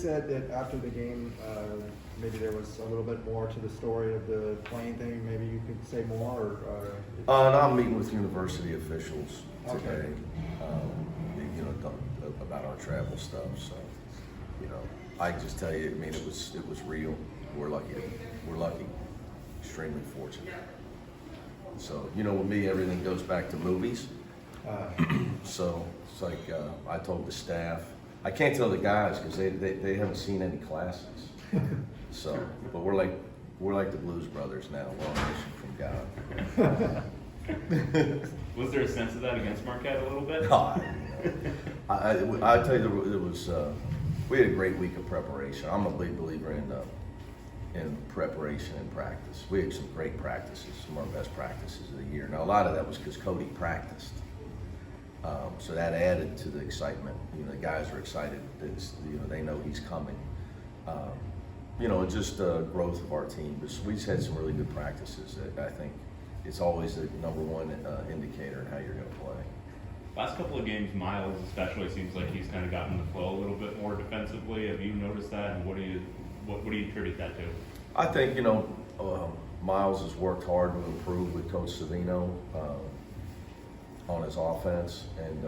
Said that after the game, maybe there was a little bit more to the story of the plane thing. Maybe you could say more, or No, I'm meeting with university officials today, Okay. About our travel stuff. So, I just tell you, I mean, it was real. We're lucky, extremely fortunate. So, with me, everything goes back to movies. So it's like I told the staff. I can't tell the guys because they haven't seen any classes. So, but we're like the Blues Brothers now, long mission from God. Was there a sense of that against Marquette a little bit? I tell you, it was. We had a great week of preparation. I'm a big believer in preparation and practice. We had some great practices, some of our best practices of the year. Now a lot of that was because Cody practiced. So that added to the excitement. The guys are excited that they know he's coming. Just growth of our team. But we just had some really good practices. I think it's always the number one indicator in how you're going to play. Last couple of games, Myles especially seems like he's kind of gotten the flow a little bit more defensively. Have you noticed that, and what do you attribute that to? I think Myles has worked hard to improve with Coach Savino on his offense, and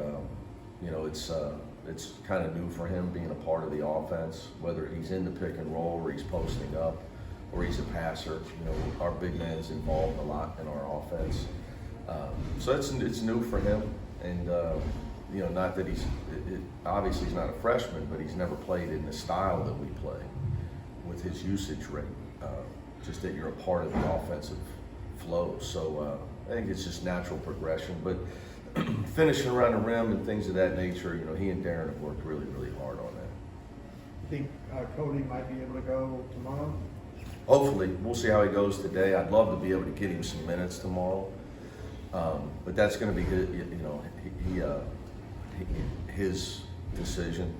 it's kind of new for him being a part of the offense, whether he's in the pick and roll or he's posting up or he's a passer. Our big man is involved a lot in our offense, so it's new for him, and not that obviously he's not a freshman, but he's never played in the style that we play with his usage rate. Just that you're a part of the offensive flow, so I think it's just natural progression, but. Finishing around the rim and things of that nature, he and Darren have worked really, really hard on that. you think Cody might be able to go tomorrow? Hopefully, we'll see how he goes today. I'd love to be able to get him some minutes tomorrow, but that's going to be his decision.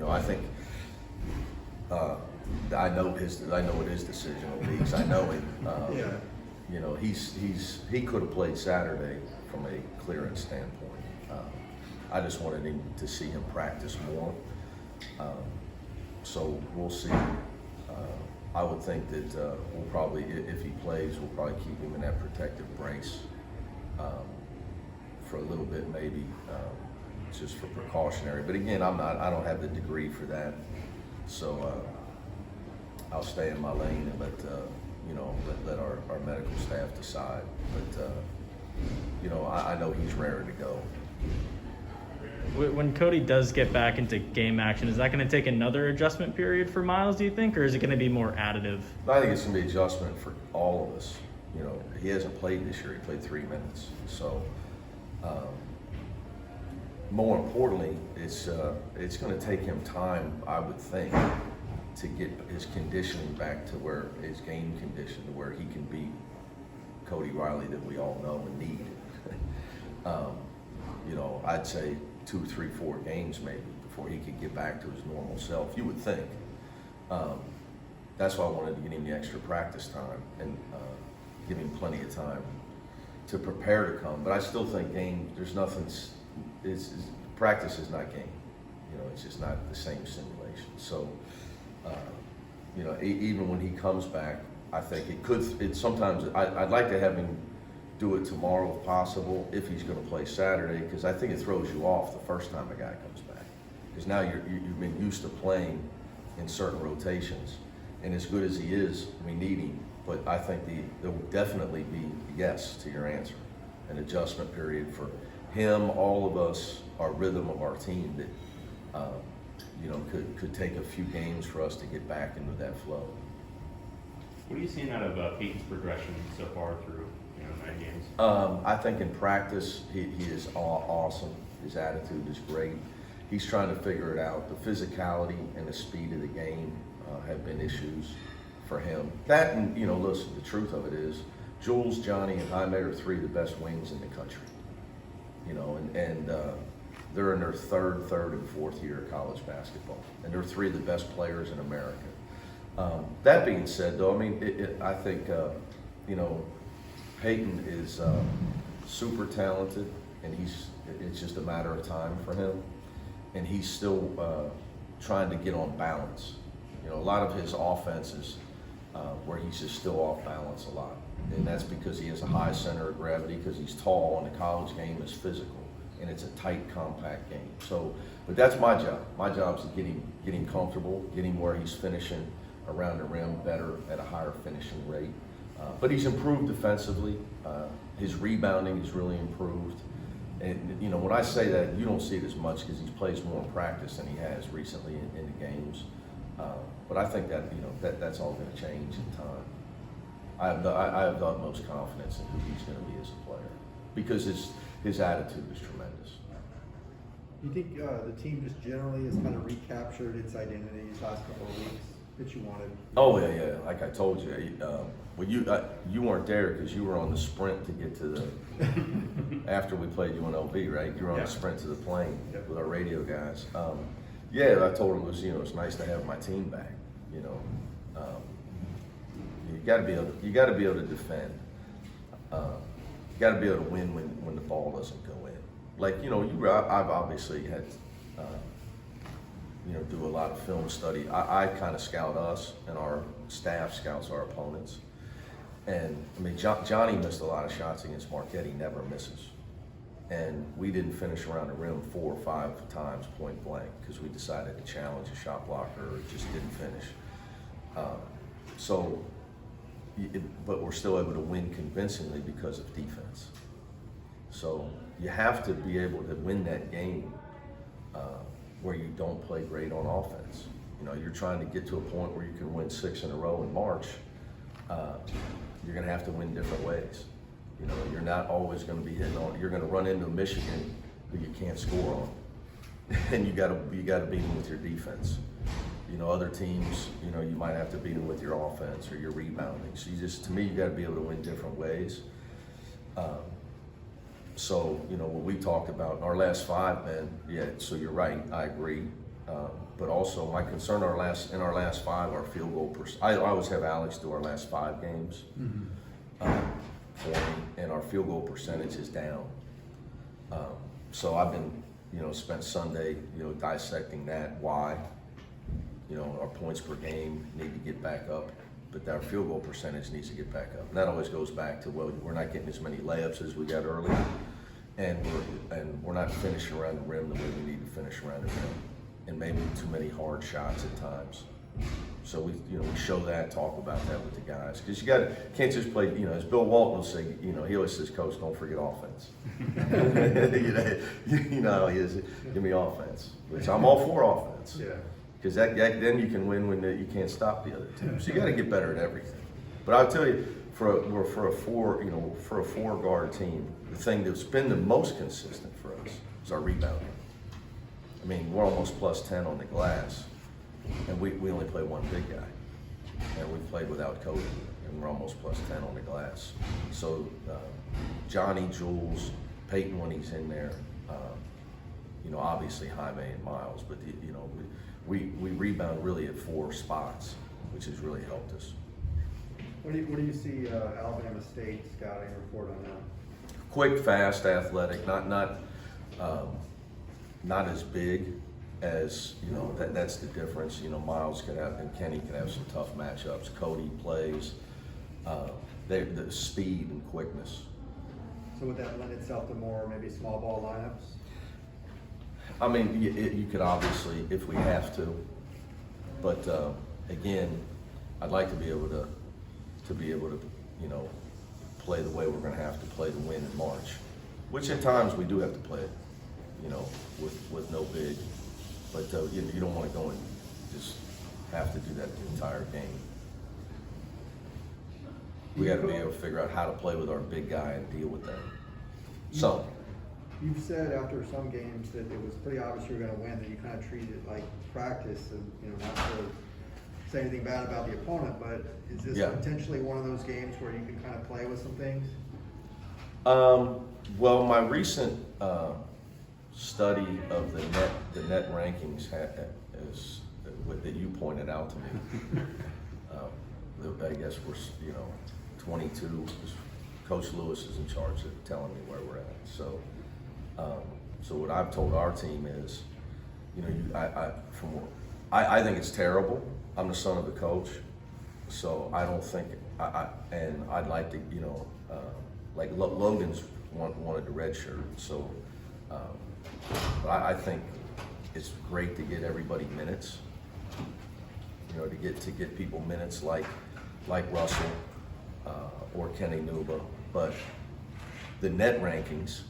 I think I know what his decision will be because I know him. He could have played Saturday from a clearance standpoint. I just wanted him to see him practice more. So we'll see. I would think that we'll probably, if he plays, we'll probably keep him in that protective brace for a little bit, maybe just for precautionary. But again, I don't have the degree for that, so I'll stay in my lane and let our medical staff decide. But I know he's raring to go. When Cody does get back into game action, is that going to take another adjustment period for Myles, do you think, or is it going to be more additive? I think it's going to be adjustment for all of us. He hasn't played this year. He played 3 minutes. So, more importantly, it's going to take him time, I would think, to get his conditioning back to where his game condition, to where he can be Cody Riley that we all know and need. I'd say 2, 3, 4 games maybe before he could get back to his normal self. You would think. That's why I wanted to get him the extra practice time and give him plenty of time to prepare to come. But I still think there's nothing. Practice is not game. It's just not the same simulation. So. Even when he comes back, I think sometimes I'd like to have him do it tomorrow if possible, if he's going to play Saturday, because I think it throws you off the first time a guy comes back. Because now you've been used to playing in certain rotations, and as good as he is, we need him. But I think there will definitely be yes to your answer, an adjustment period for him, all of us, our rhythm of our team that. Could take a few games for us to get back into that flow. What are you seeing out of Peyton's progression so far through 9 games? I think in practice he is awesome. His attitude is great. He's trying to figure it out. The physicality and the speed of the game have been issues for him. That and listen, the truth of it is Jules, Johnny, and Jaime are 3 of the best wings in the country. They're in their third and fourth year of college basketball, and they're 3 of the best players in America. That being said, though, I think Peyton is super talented, and it's just a matter of time for him, and he's still trying to get on balance. You know, a lot of his offenses where he's just still off balance a lot. And that's because he has a high center of gravity, because he's tall, and the college game is physical, and it's a tight, compact game. So, but that's my job. My job is to get him comfortable, get him where he's finishing around the rim better at a higher finishing rate. But he's improved defensively. His rebounding has really improved. And you know, when I say that, you don't see it as much because he plays more in practice than he has recently in the games. But I think that, you know, that's all going to change in time. I have the utmost confidence in who he's going to be as a player, because his attitude is tremendous. Do you think the team just generally has kind of recaptured its identity these last couple of weeks that you wanted? Oh yeah. Like I told you, well you weren't there because you were on the sprint to get to the after we played UNLV, right? You were on the sprint to the plane with our radio guys. Yeah, I told him it's nice to have my team back. You know, you got to be able to defend. You got to be able to win when the ball doesn't go in. Like, I've obviously had, do a lot of film study. I kind of scout us, and our staff scouts our opponents. And I mean, Johnny missed a lot of shots against Marquette. He never misses. And we didn't finish around the rim 4 or 5 times point blank because we decided to challenge a shot blocker or just didn't finish. But we're still able to win convincingly because of defense. So you have to be able to win that game where you don't play great on offense. You're trying to get to a point where you can win 6 in a row in March. You're going to have to win different ways. You're not always going to be hitting on. You're going to run into Michigan who you can't score on, and you got to beat them with your defense. Other teams, you might have to beat them with your offense or your rebounding. So to me, you got to be able to win different ways. So what we talked about, our last 5, man. Yeah. So you're right. I agree. But also, my concern in our last 5, our field goal I always have Alex do our last 5 games. For me, and our field goal percentage is down. So I've been, spent Sunday, dissecting that, why. Our points per game need to get back up, but our field goal percentage needs to get back up. And that always goes back to, well, we're not getting as many layups as we got earlier, and we're not finishing around the rim the way we need to finish around the rim, and maybe too many hard shots at times. So we show that, talk about that with the guys, because can't just play. As Bill Walton will say, he always says, "Coach, don't forget offense." How he is. Give me offense, which I'm all for offense. Yeah. Because then you can win when you can't stop the other team. So you got to get better at everything. But I'll tell you, for a 4-guard team, the thing that's been the most consistent for us is our rebounding. I mean, we're almost +10 on the glass. And we only play one big guy, and we played without Cody, and we're almost +10 on the glass. So Johnny, Jules, Peyton when he's in there, obviously Jaime and Myles, but we rebound really at 4 spots, which has really helped us. What do you see Alabama State scouting report on that? Quick, fast, athletic, not as big. As that's the difference. Myles could have, and Kenny could have some tough matchups. Cody plays. The speed and quickness. So would that lend itself to more maybe small ball lineups? I mean, you could obviously, if we have to, but again, I'd like to be able to play the way we're going to have to play to win in March, which at times we do have to play it, with no big. But you don't want to go and just have to do that the entire game. We got to be able to figure out how to play with our big guy and deal with them. So you've said after some games that it was pretty obvious you were going to win, that you kind of treated it like practice, and not to say anything bad about the opponent, but is this potentially one of those games where you can kind of play with some things? Well, my recent study of the net rankings is that you pointed out to me. I guess we're 22. Coach Lewis is in charge of telling me where we're at. So what I've told our team is, I think it's terrible. I'm the son of the coach, so I don't think, and I'd like to, you know, like Logan's wanted the red shirt, so, but I think it's great to get everybody minutes, you know, to get people minutes like Russell, or Kenny Nuba, but the net rankings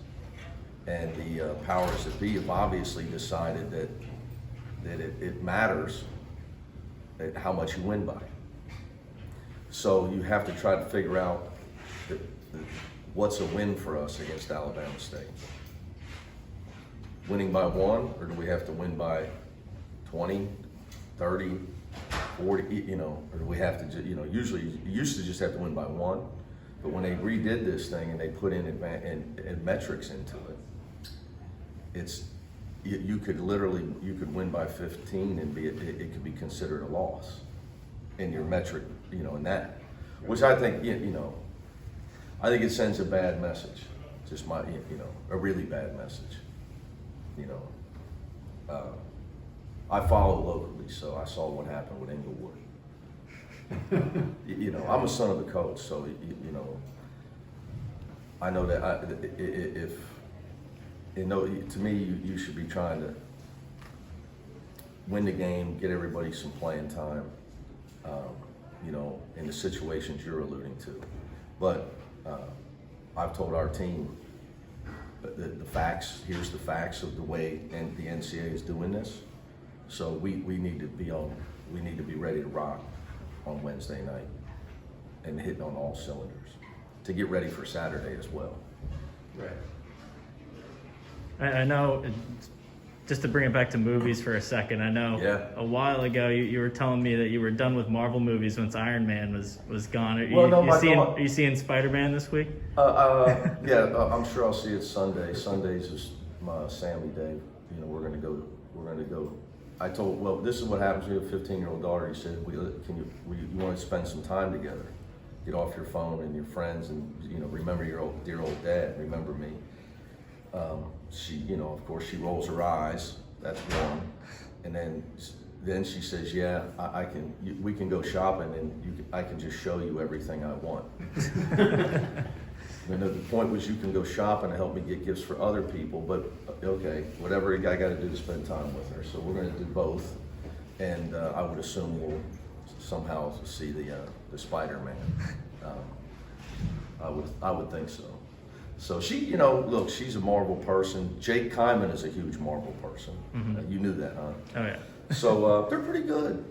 and the powers that be have obviously decided that it matters how much you win by. So you have to try to figure out what's a win for us against Alabama State. Winning by 1, or do we have to win by 20, 30, 40, you know, or do we have to, you know, usually you used to just have to win by 1, but when they redid this thing and they put in metrics into it, it's, you could literally, you could win by 15 and it could be considered a loss in your metric, you know, in that, which I think, you know, I think it sends a bad message, just my, you know, a really bad message, you know. I follow locally, so I saw what happened with Inglewood. You know, I'm a son of the coach, so, you know, I know that if, you know, to me, you should be trying to win the game, get everybody some playing time, you know, in the situations you're alluding to. But I've told our team the facts, here's the facts of the way the NCAA is doing this. So we need to be ready to rock on Wednesday night and hitting on all cylinders to get ready for Saturday as well. Right. I know, just to bring it back to movies for a second, I know a while ago you were telling me that you were done with Marvel movies once Iron Man was gone. Are you seeing Spider-Man this week? Yeah, I'm sure I'll see it Sunday. Sundays is my Sammy day. You know, we're gonna go. I told, well, this is what happens when you have a 15-year-old daughter. He said, you want to spend some time together? Get off your phone and your friends, and you know, remember your dear old dad. Remember me. She, you know, of course, she rolls her eyes. That's one, and then she says, "Yeah, we can go shopping, and I can just show you everything I want." And the point was, you can go shopping and help me get gifts for other people, but okay, whatever I got to do to spend time with her. So we're going to do both, and I would assume we'll somehow see the Spider-Man. I would think so. So she, you know, look, she's a Marvel person. Jake Kyman is a huge Marvel person. Mm-hmm. You knew that, huh? Oh yeah. So they're pretty good,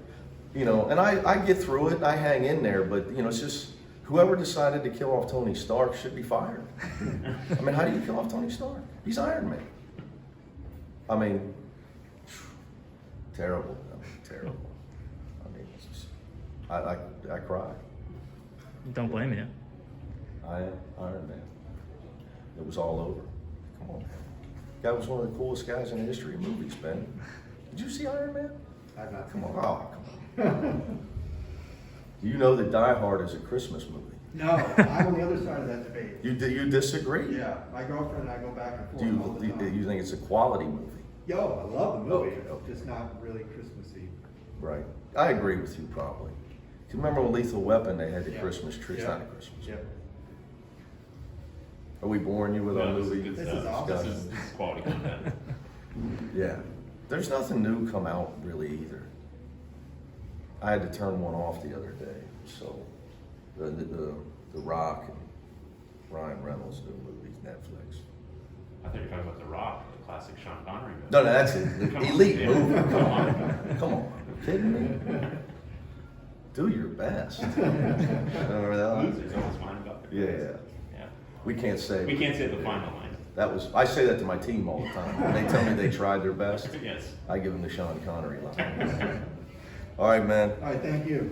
you know. And I get through it. I hang in there, but you know, it's just whoever decided to kill off Tony Stark should be fired. I mean, how do you kill off Tony Stark? He's Iron Man. I mean, terrible. Terrible. I mean, it's just, I cry. Don't blame you. I am Iron Man. It was all over. Come on. Guy was one of the coolest guys in the history of movies, Ben. Did you see Iron Man? I've not. Come on. Oh, come on. Do you know that Die Hard is a Christmas movie? No, I'm on the other side of that debate. You disagree? Yeah, my girlfriend and I go back and forth Do all the time. you think it's a quality movie? Yo, I love the movie. Okay. Just not really Christmassy. Right. I agree with you probably. Do you remember when Lethal Weapon, they had the Yeah. Christmas tree? It's Yeah. not a Christmas tree. Yep. Are we boring you with our No, this is movie? good This stuff. is awesome. This is quality content. Yeah. There's nothing new come out really either. I had to turn one off the other day. So the Rock and Ryan Reynolds do movies, Netflix. I thought you were talking about The Rock, the classic Sean Connery movie. No, that's it. The Come on, elite yeah. movie. Come on. Come on. Are you kidding me? Do your best. Remember that one? Losers always mind about their Yeah. Yeah. We can't say. We can't say the final line. I say that to my team all the time. When they tell me they tried their best, Yes. I give them the Sean Connery line. All right, man. All right, thank you.